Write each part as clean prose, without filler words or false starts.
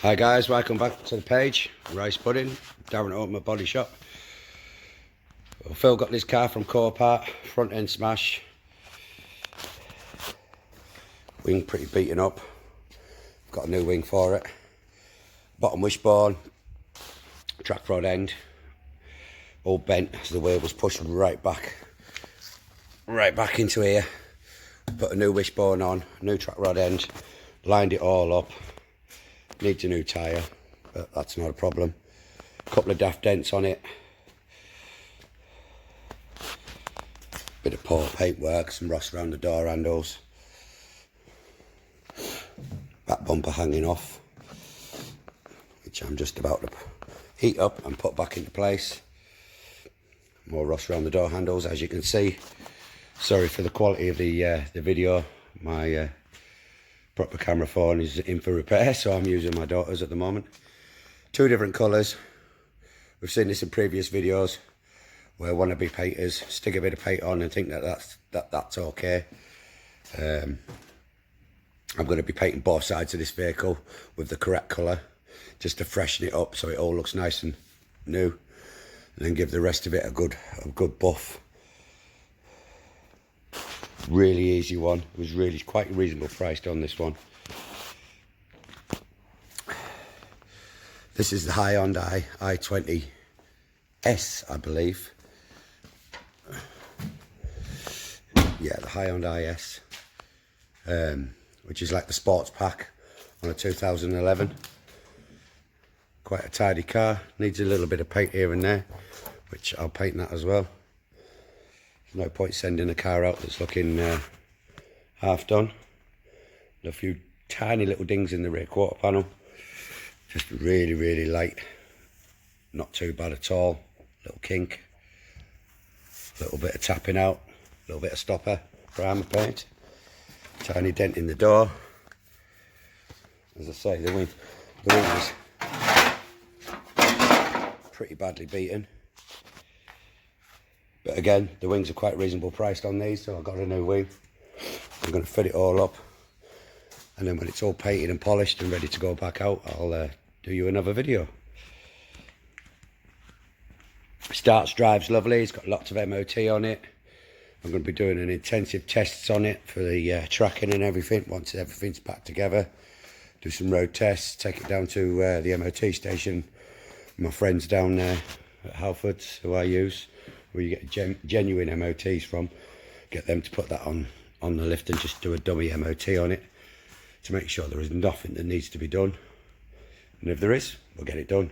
Hi guys, welcome back to the page. Rice pudding, Darren at my body shop. Well, Phil got this car from Copart, front end smash. Wing pretty beaten up. Got a new wing for it. Bottom wishbone, track rod end, all bent as the wheel was pushed right back into here. Put a new wishbone on, new track rod end, lined it all up. Needs a new tyre, but that's not a problem. Couple of daft dents on it. Bit of poor paintwork, some rust around the door handles. Back bumper hanging off, which I'm just about to heat up and put back into place. More rust around the door handles, as you can see. Sorry for the quality of the video. My proper camera phone is in for repair, so I'm using my daughter's at the moment. Two different colours. We've seen this in previous videos where wannabe painters stick a bit of paint on and think that's okay. I'm going to be painting both sides of this vehicle with the correct colour, just to freshen it up so it all looks nice and new, and then give the rest of it a good buff. Really easy one. It was really quite reasonable priced on this one. This is the Hyundai i20 S, I believe. Yeah, the Hyundai S, which is like the sports pack on a 2011. Quite a tidy car. Needs a little bit of paint here and there, which I'll paint that as well. There's no point sending a car out that's looking half done. A few tiny little dings in the rear quarter panel. Just really light. Not too bad at all. Little kink. Little bit of tapping out. Little bit of stopper. Primer paint. Tiny dent in the door. As I say, the wing is pretty badly beaten. But again, the wings are quite reasonable priced on these, so I've got a new wing. I'm going to fit it all up, and then when it's all painted and polished and ready to go back out, I'll do you another video. Starts, drives lovely. It's got lots of MOT on it. I'm going to be doing an intensive tests on it for the tracking and everything once everything's packed together. Do some road tests, take it down to the MOT station. My friends down there at Halfords, who I use, where you get genuine MOTs from, get them to put that on the lift and just do a dummy MOT on it to make sure there is nothing that needs to be done. And if there is, we'll get it done.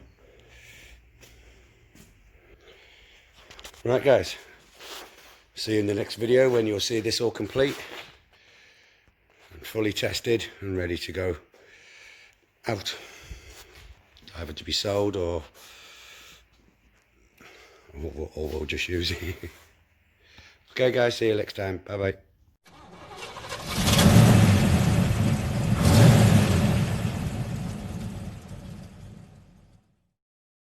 Right guys, see you in the next video when you'll see this all complete and fully tested and ready to go out, either to be sold or we'll just use it. Okay guys, see you next time. Bye bye.